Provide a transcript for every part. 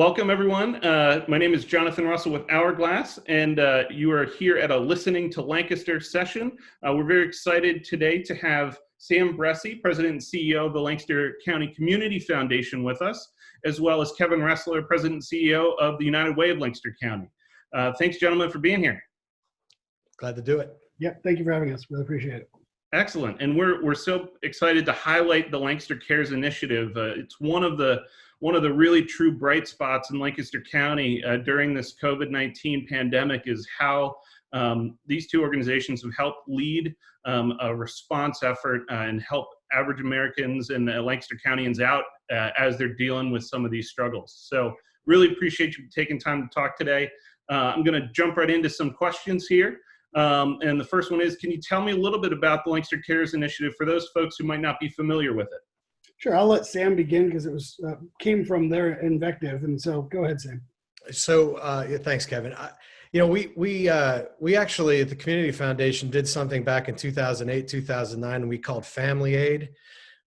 Welcome, everyone. My name is Jonathan Russell with Hourglass, and you are here at a Listening to Lancaster session. We're very excited today to have Sam Bressi, President and CEO of the Lancaster County Community Foundation, with us, as well as Kevin Ressler, President and CEO of the United Way of Lancaster County. Thanks, gentlemen, for being here. Glad to do it. Yep, thank you for having us. Really appreciate it. Excellent, and we're so excited to highlight the Lancaster Cares Initiative. It's one of the really true bright spots in Lancaster County during this COVID-19 pandemic is how these two organizations have helped lead a response effort and help average Americans and Lancaster Countyans out as they're dealing with some of these struggles. So really appreciate you taking time to talk today. I'm going to jump right into some questions here. And the first one is, can you tell me a little bit about the Lancaster Cares Initiative for those folks who might not be familiar with it? Sure, I'll let Sam begin because it was came from their invective, and so go ahead, Sam. So thanks, Kevin. We actually at the Community Foundation did something back in 2008, 2009, and we called Family Aid.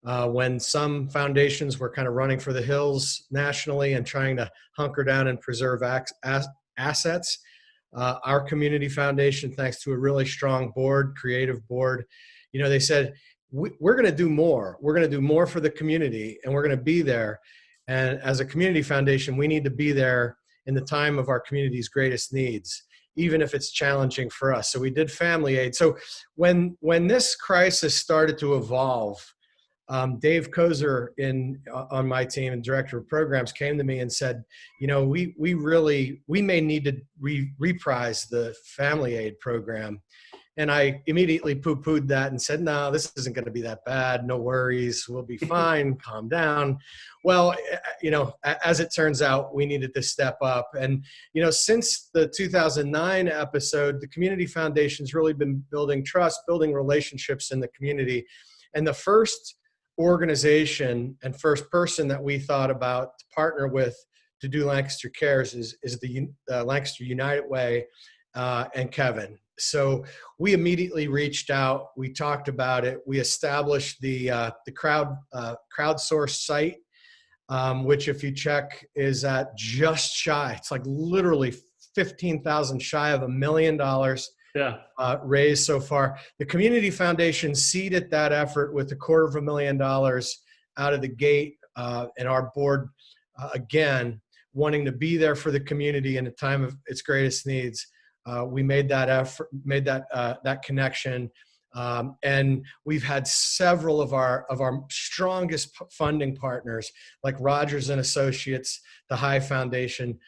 When some foundations were kind of running for the hills nationally and trying to hunker down and preserve assets, our Community Foundation, thanks to a really strong board, creative board, they said, we're going to do more. We're going to do more for the community, and we're going to be there. And as a community foundation, we need to be there in the time of our community's greatest needs, even if it's challenging for us. So we did Family Aid. So when this crisis started to evolve, Dave Kozer on my team and director of programs came to me and said, we may need to reprise the Family Aid program. And I immediately poo-pooed that and said, no, this isn't going to be that bad. No worries. We'll be fine. Calm down. Well, as it turns out, we needed to step up. And, since the 2009 episode, the Community Foundation's really been building trust, building relationships in the community. And the first organization and first person that we thought about to partner with to do Lancaster Cares is the Lancaster United Way and Kevin. So we immediately reached out. We talked about it. We established the crowdsourced site, which if you check is at just shy. It's like literally 15,000 shy of $1 million raised so far. The Community Foundation seeded that effort with $250,000 out of the gate, and our board again wanting to be there for the community in a time of its greatest needs. We made that effort, made that connection, and we've had several of our strongest funding partners, like Rogers and Associates, the High Foundation,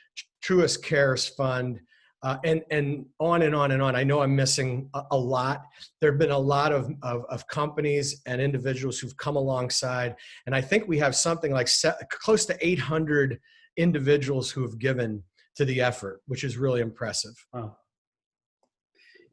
Truist Cares Fund, and on and on and on. I know I'm missing a lot. There have been a lot of companies and individuals who've come alongside, and I think we have something like close to 800 individuals who have given to the effort, which is really impressive. Wow.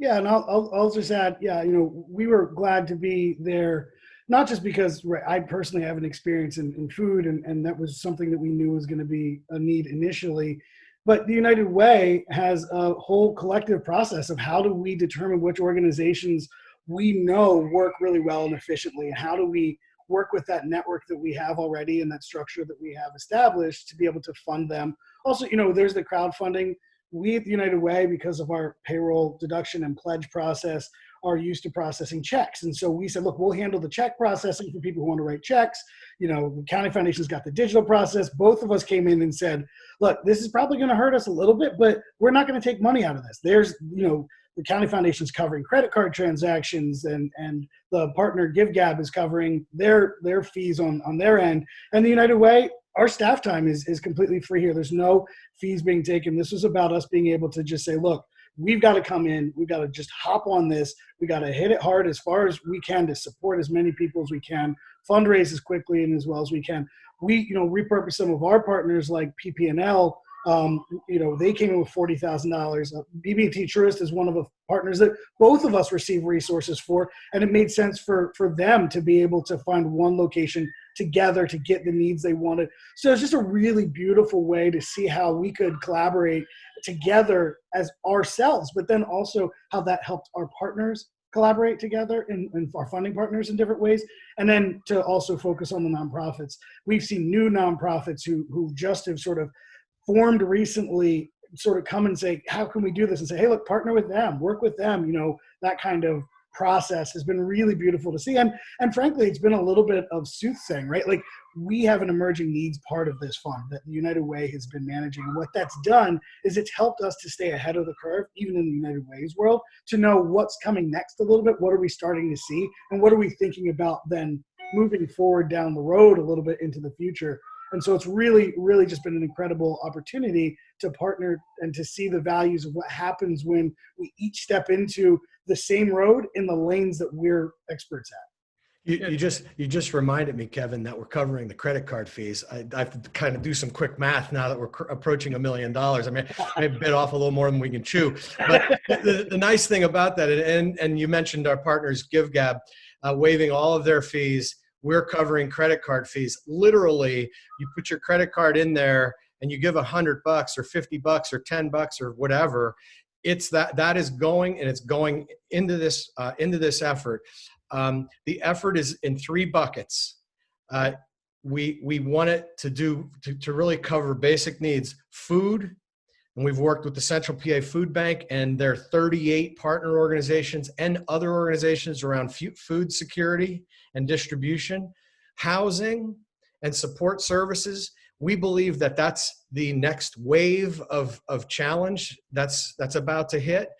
Yeah, and I'll just add, we were glad to be there, not just because I personally have an experience in food, and that was something that we knew was going to be a need initially, but the United Way has a whole collective process of how do we determine which organizations we know work really well and efficiently, and how do we work with that network that we have already and that structure that we have established to be able to fund them. Also, there's the crowdfunding. We at the United Way, because of our payroll deduction and pledge process, are used to processing checks. And so we said, look, we'll handle the check processing for people who want to write checks. The County Foundation's got the digital process. Both of us came in and said, look, this is probably going to hurt us a little bit, but we're not going to take money out of this. There's, the County Foundation's covering credit card transactions, and the partner GiveGab is covering their fees on their end. And the United Way, our staff time is completely free here. There's no fees being taken. This was about us being able to just say, look, we've got to come in. We've got to just hop on this. We got to hit it hard as far as we can to support as many people as we can, fundraise as quickly and as well as we can. We, repurpose some of our partners like PP&L. They came in with $40,000. BB&T Truist is one of the partners that both of us receive resources for, and it made sense for them to be able to find one location together to get the needs they wanted. So it's just a really beautiful way to see how we could collaborate together as ourselves, but then also how that helped our partners collaborate together and our funding partners in different ways. And then to also focus on the nonprofits. We've seen new nonprofits who just have sort of formed recently sort of come and say, how can we do this? And say, hey, look, partner with them, work with them. You know, that kind of process has been really beautiful to see. And frankly, it's been a little bit of soothsaying, right? Like, we have an emerging needs part of this fund that the United Way has been managing. And what that's done is it's helped us to stay ahead of the curve, even in the United Way's world, to know what's coming next a little bit. What are we starting to see? And what are we thinking about then moving forward down the road a little bit into the future? And so it's really, really just been an incredible opportunity to partner and to see the values of what happens when we each step into the same road in the lanes that we're experts at. You just reminded me, Kevin, that we're covering the credit card fees. I have to kind of do some quick math now that we're approaching $1 million. I mean, I bit off a little more than we can chew. But the nice thing about that, and you mentioned our partners, GiveGab, waiving all of their fees. We're covering credit card fees. Literally, you put your credit card in there and you give $100 or $50 or $10 or whatever. It's that is going, and it's going into this effort. The effort is in 3 buckets. We want it to really cover basic needs: food, and we've worked with the Central PA Food Bank and their 38 partner organizations and other organizations around food security and distribution, housing, and support services. We believe that that's the next wave of challenge that's about to hit.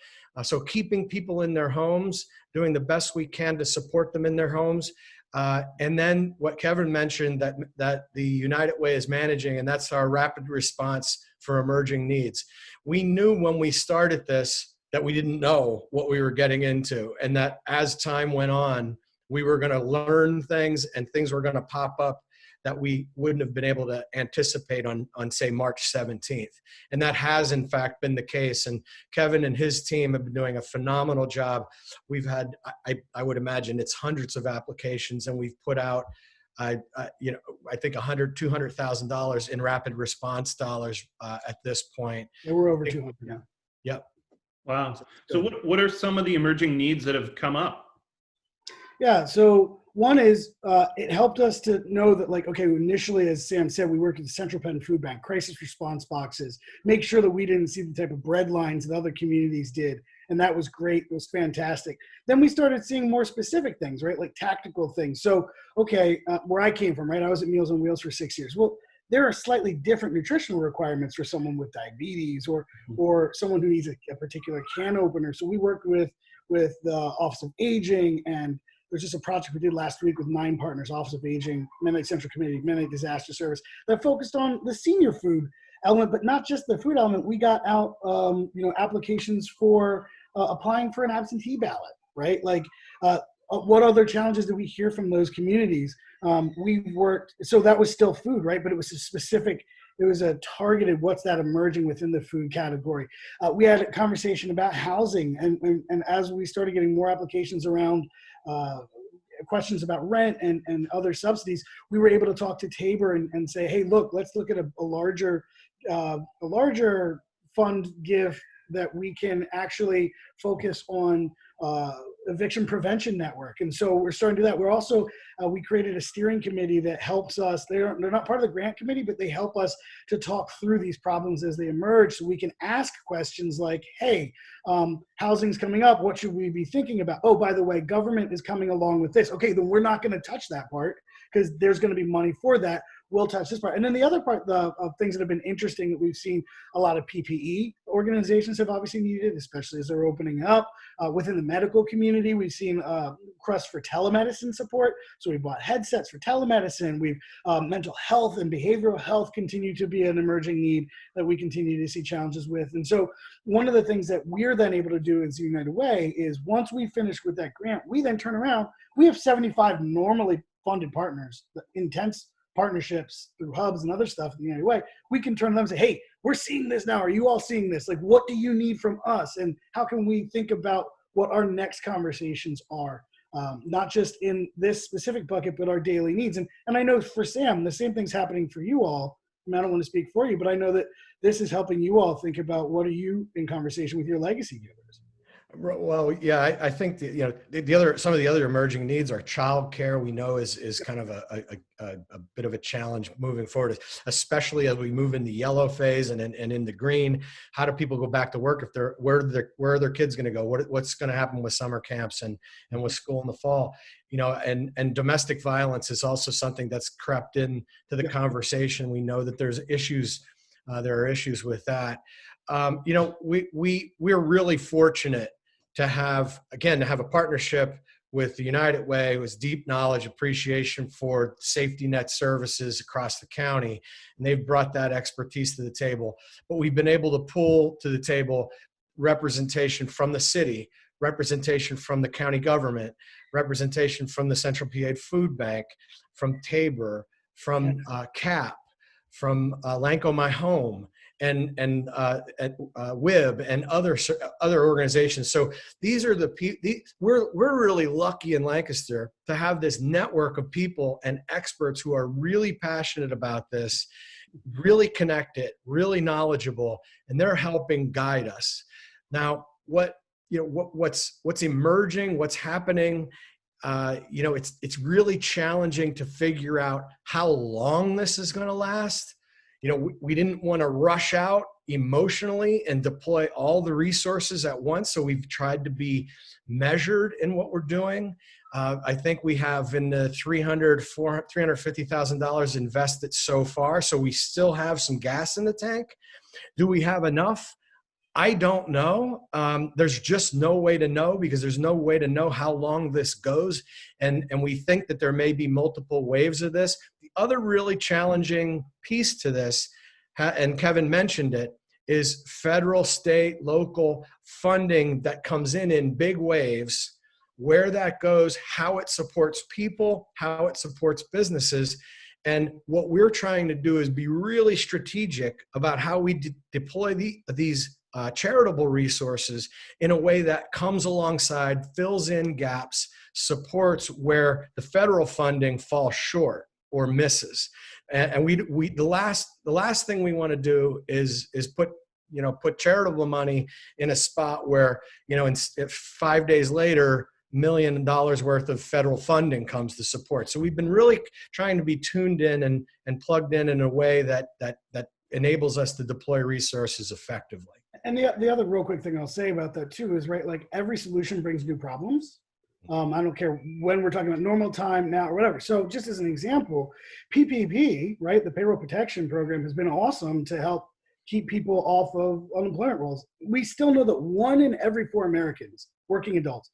So keeping people in their homes, doing the best we can to support them in their homes. And then what Kevin mentioned that the United Way is managing, and that's our rapid response for emerging needs. We knew when we started this that we didn't know what we were getting into, and that as time went on, we were going to learn things and things were going to pop up that we wouldn't have been able to anticipate on say March 17th. And that has in fact been the case. And Kevin and his team have been doing a phenomenal job. We've had, I would imagine it's hundreds of applications, and we've put out, I think $200,000 in rapid response dollars at this point. Yeah, we're over 200 now. Yep. Wow. So what are some of the emerging needs that have come up? Yeah, so one is it helped us to know that, like, okay, initially, as Sam said, we worked with the Central Penn Food Bank, crisis response boxes, make sure that we didn't see the type of bread lines that other communities did. And that was great. It was fantastic. Then we started seeing more specific things, right? Like tactical things. So, okay, where I came from, right? I was at Meals on Wheels for 6 years. Well, there are slightly different nutritional requirements for someone with diabetes or someone who needs a particular can opener. So we worked with the Office of Aging, and there's just a project we did last week with 9 partners, Office of Aging, Mennonite Central Committee, Mennonite Disaster Service, that focused on the senior food element, but not just the food element. We got out, applications for applying for an absentee ballot, right? Like, what other challenges did we hear from those communities? We worked, so that was still food, right? But it was a specific, it was a targeted, what's that emerging within the food category. We had a conversation about housing, and as we started getting more applications around questions about rent and other subsidies, we were able to talk to Tabor and say, hey, look, let's look at a larger fund give that we can actually focus on eviction prevention network. And so we're starting to do that. We're also, we created a steering committee that helps us. They're not part of the grant committee, but they help us to talk through these problems as they emerge, so we can ask questions like, hey, housing's coming up. What should we be thinking about? Oh, by the way, government is coming along with this. Okay, then we're not going to touch that part because there's going to be money for that. We'll touch this part. And then the other part of things that have been interesting that we've seen, a lot of PPE organizations have obviously needed, especially as they're opening up. Within the medical community, we've seen requests for telemedicine support. So we bought headsets for telemedicine. We've mental health and behavioral health continue to be an emerging need that we continue to see challenges with. And so one of the things that we're then able to do as the United Way is, once we finish with that grant, we then turn around. We have 75 normally funded partners, intense partnerships through hubs and other stuff in the United Way. We can turn to them and say, hey, we're seeing this now. Are you all seeing this? Like, what do you need from us? And how can we think about what our next conversations are? Not just in this specific bucket, but our daily needs. And I know for Sam, the same thing's happening for you all. I mean, I don't want to speak for you, but I know that this is helping you all think about, what are you in conversation with your legacy givers? Well, yeah, I think some of the other emerging needs are childcare. We know is kind of a bit of a challenge moving forward, especially as we move into yellow phase and in the green. How do people go back to work if where are their kids going to go? What's going to happen with summer camps and with school in the fall? And domestic violence is also something that's crept in to the conversation. We know that there's issues. There are issues with that. We're really fortunate to have a partnership with the United Way, with deep knowledge, appreciation for safety net services across the county. And they've brought that expertise to the table. But we've been able to pull to the table representation from the city, representation from the county government, representation from the Central PA Food Bank, from Tabor, from CAP, from Lanco My Home, and WIB and other organizations. So these are we're really lucky in Lancaster to have this network of people and experts who are really passionate about this, really connected, really knowledgeable, and they're helping guide us. Now, what's emerging, what's happening, it's really challenging to figure out how long this is going to last. We didn't want to rush out emotionally and deploy all the resources at once. So we've tried to be measured in what we're doing. I think we have in the $350,000 invested so far. So we still have some gas in the tank. Do we have enough? I don't know. There's just no way to know, because there's no way to know how long this goes. And we think that there may be multiple waves of this. The other really challenging piece to this, and Kevin mentioned it, is federal, state, local funding that comes in big waves, where that goes, how it supports people, how it supports businesses. And what we're trying to do is be really strategic about how we deploy these charitable resources in a way that comes alongside, fills in gaps, supports where the federal funding falls short or misses. And the last thing we want to do is put charitable money in a spot where, if 5 days later, $1 million worth of federal funding comes to support. So we've been really trying to be tuned in and plugged in a way that enables us to deploy resources effectively. And the other real quick thing I'll say about that too is, right, like every solution brings new problems. I don't care when we're talking about normal time now or whatever. So just as an example, PPP, right, the payroll protection program, has been awesome to help keep people off of unemployment rolls. We still know that 1 in every 4 Americans, working adults,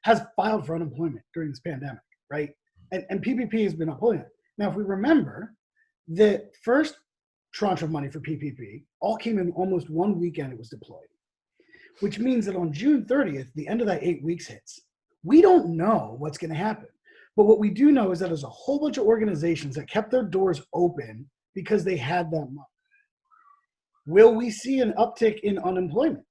has filed for unemployment during this pandemic, right? And PPP has been upholding it. Now, if we remember, the first tranche of money for PPP all came in almost 1 weekend it was deployed, which means that on June 30th, the end of that 8 weeks hits. We don't know what's going to happen. But what we do know is that there's a whole bunch of organizations that kept their doors open because they had that money. Will we see an uptick in unemployment?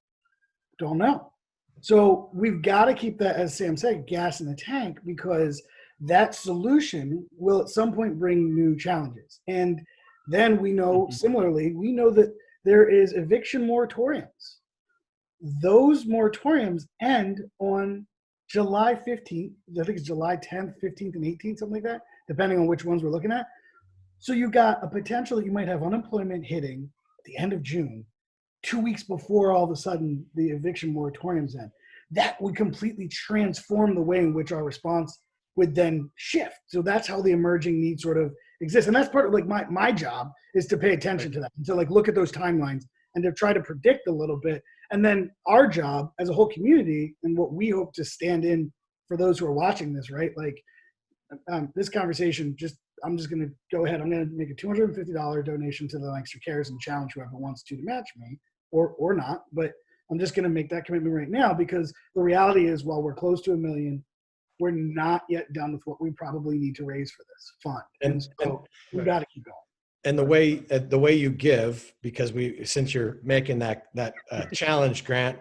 Don't know. So we've got to keep that, as Sam said, gas in the tank, because that solution will at some point bring new challenges. And then we know, similarly, we know that there is eviction moratoriums. Those moratoriums end on July 15th. I think it's July 10th, 15th, and 18th, something like that, depending on which ones we're looking at. So you got a potential that you might have unemployment hitting at the end of June, 2 weeks before all of a sudden the eviction moratoriums end. That would completely transform the way in which our response would then shift. So that's how the emerging need sort of exists. And that's part of like my job, is to pay attention to that and to like look at those timelines and to try to predict a little bit. And then our job as a whole community, and what we hope to stand in for those who are watching this, right? Like this conversation, I'm just going to go ahead. I'm going to make a $250 donation to the Lancaster Cares and challenge whoever wants to match me or not. But I'm just going to make that commitment right now, because the reality is, while we're close to $1 million, we're not yet done with what we probably need to raise for this fund. And so we've got to keep going. And the way you give, because since you're making that challenge grant,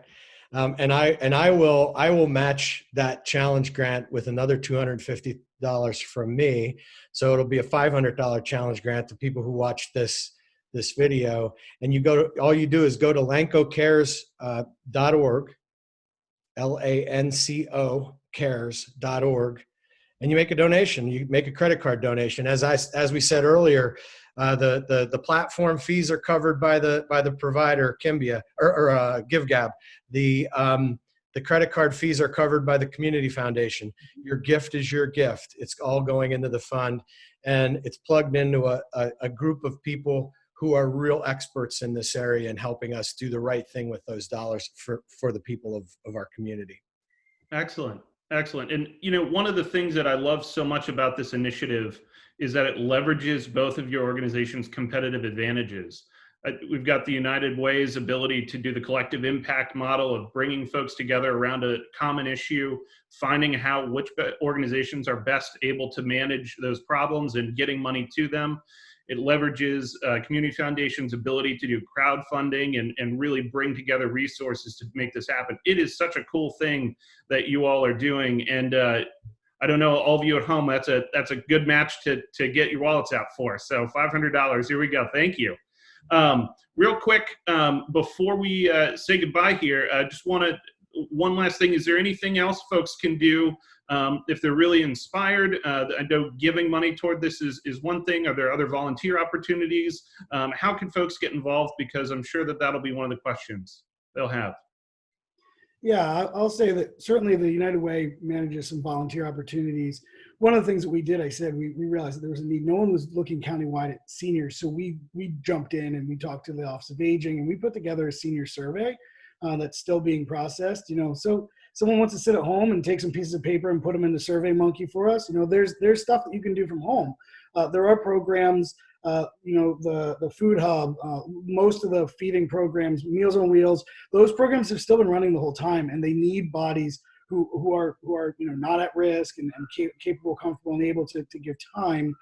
and I will match that challenge grant with another $250 from me. So it'll be a $500 challenge grant to people who watch this video. And all you do is go to lancocares.org, LANCO cares.org, and you make a donation. You make a credit card donation. As we said earlier, the platform fees are covered by the provider, Kimbia or GiveGab. The credit card fees are covered by the community foundation. Your gift is your gift. It's all going into the fund, and it's plugged into a group of people who are real experts in this area and helping us do the right thing with those dollars for the people of our community. Excellent. Excellent. And, one of the things that I love so much about this initiative is that it leverages both of your organization's competitive advantages. We've got the United Way's ability to do the collective impact model of bringing folks together around a common issue, finding which organizations are best able to manage those problems and getting money to them. It leverages Community Foundation's ability to do crowdfunding and really bring together resources to make this happen. It is such a cool thing that you all are doing. And I don't know, all of you at home, that's a good match to get your wallets out for. So $500, here we go. Thank you. Real quick, before we say goodbye here, just one last thing. Is there anything else folks can do if they're really inspired? I know giving money toward this is one thing. Are there other volunteer opportunities? How can folks get involved? Because I'm sure that'll be one of the questions they'll have. Yeah, I'll say that certainly the United Way manages some volunteer opportunities. One of the things that we did, I said, we realized that there was a need. No one was looking countywide at seniors. So we jumped in and we talked to the Office of Aging, and we put together a senior survey that's still being processed. So someone wants to sit at home and take some pieces of paper and put them in the Survey Monkey for us. There's stuff that you can do from home. There are programs, the Food Hub, most of the feeding programs, Meals on Wheels, those programs have still been running the whole time, and they need bodies who are not at risk and capable, comfortable, and able to give time.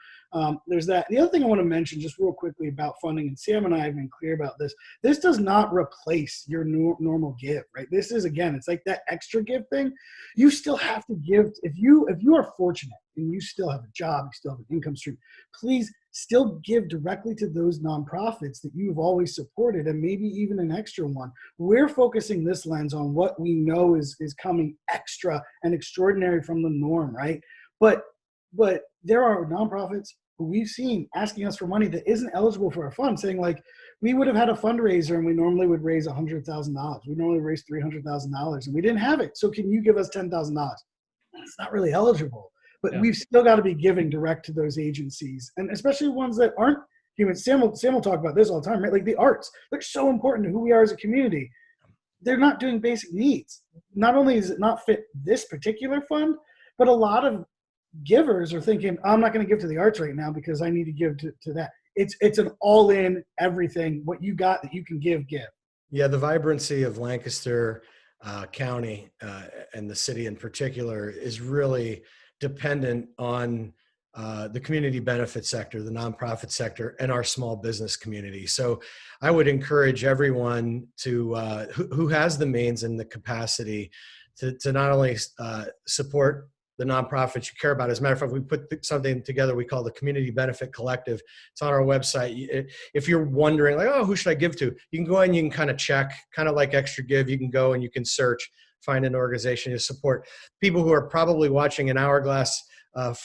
There's that. The other thing I want to mention just real quickly about funding, and Sam and I have been clear about this, this does not replace your normal give, right? This is, again, it's like that extra give thing. You still have to give. If you are fortunate and you still have a job, you still have an income stream, please still give directly to those nonprofits that you've always supported, and maybe even an extra one. We're focusing this lens on what we know is coming extra and extraordinary from the norm, right? But there are nonprofits who we've seen asking us for money that isn't eligible for our fund, saying like, we would have had a fundraiser and we normally would raise $100,000. We normally raise $300,000 and we didn't have it. So can you give us $10,000? It's not really eligible. But we've still got to be giving direct to those agencies, and especially ones that aren't human. Sam will talk about this all the time, right? Like the arts, they're so important to who we are as a community. They're not doing basic needs. Not only does it not fit this particular fund, but a lot of givers are thinking, I'm not going to give to the arts right now because I need to give to that. It's an all-in everything. What you got that you can give. Yeah, the vibrancy of Lancaster County and the city in particular is really dependent on the community benefit sector, the nonprofit sector, and our small business community. So I would encourage everyone to who has the means and the capacity to not only support the nonprofits you care about. As a matter of fact, we put something together we call the Community Benefit Collective. It's on our website. If you're wondering, like, oh, who should I give to? You can go and you can kind of check, kind of like Extra Give. You can go and you can search, find an organization to support. People who are probably watching an Hourglass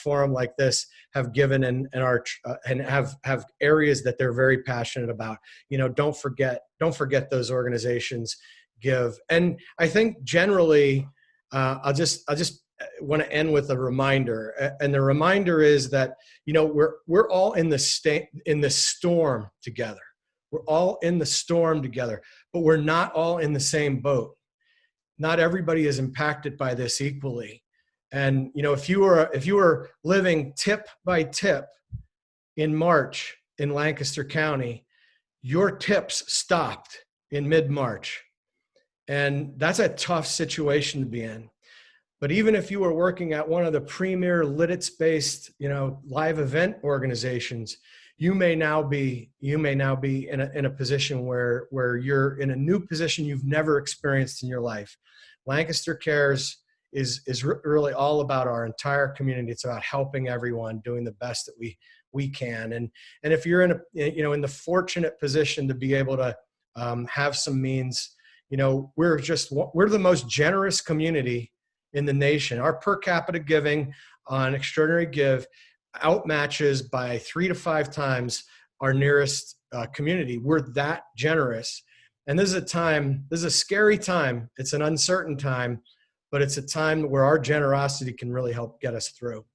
forum like this have given and have areas that they're very passionate about. Don't forget those organizations give. And I think generally, I'll just want to end with a reminder, and the reminder is that we're all in the storm together. We're all in the storm together, but we're not all in the same boat. Not everybody is impacted by this equally. And if you were living tip by tip in March in Lancaster County, your tips stopped in mid-March, and that's a tough situation to be in. But even if you were working at one of the premier Lidditz-based, live event organizations, you may now be in a position where you're in a new position you've never experienced in your life. Lancaster Cares is really all about our entire community. It's about helping everyone, doing the best that we can. And if you're in the fortunate position to be able to have some means, You know, we're the most generous community in the nation. Our per capita giving on Extraordinary Give outmatches by 3 to 5 times our nearest community. We're that generous. And this is a scary time. It's an uncertain time, but it's a time where our generosity can really help get us through.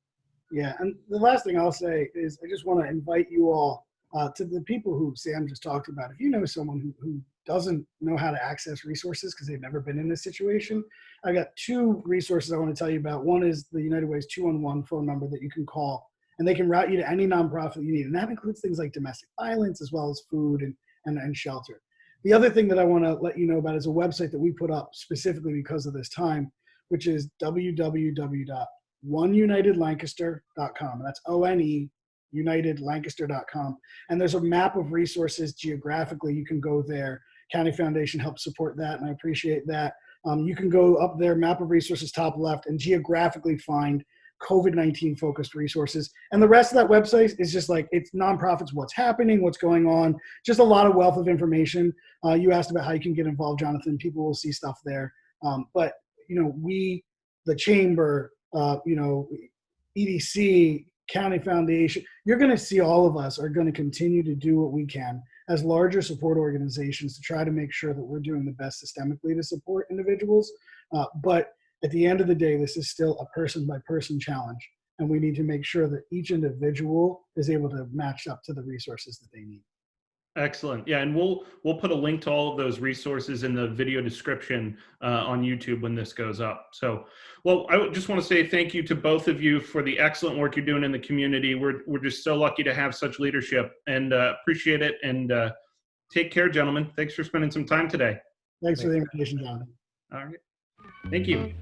Yeah, and the last thing I'll say is I just want to invite you all to the people who Sam just talked about. If you know someone who doesn't know how to access resources because they've never been in this situation, I got 2 resources I want to tell you about. One is the United Way's 211 phone number that you can call, and they can route you to any nonprofit you need. And that includes things like domestic violence as well as food and shelter. The other thing that I want to let you know about is a website that we put up specifically because of this time, which is www.oneunitedlancaster.com. And that's ONE unitedlancaster.com. And there's a map of resources geographically. You can go there. County Foundation helps support that, and I appreciate that. You can go up there, map of resources, top left, and geographically find COVID-19 focused resources. And the rest of that website is just like, it's nonprofits, what's happening, what's going on, just a lot of wealth of information. You asked about how you can get involved, Jonathan. People will see stuff there. But, you know, we, the chamber, you know, EDC, County Foundation, you're going to see all of us are going to continue to do what we can as larger support organizations to try to make sure that we're doing the best systemically to support individuals. But at the end of the day, this is still a person by person challenge. And we need to make sure that each individual is able to match up to the resources that they need. Excellent. Yeah, and we'll put a link to all of those resources in the video description on YouTube when this goes up. So, well, I just want to say thank you to both of you for the excellent work you're doing in the community. We're just so lucky to have such leadership, and appreciate it. And take care, gentlemen. Thanks for spending some time today. Thanks for the invitation, Jonathan. All right. Thank you.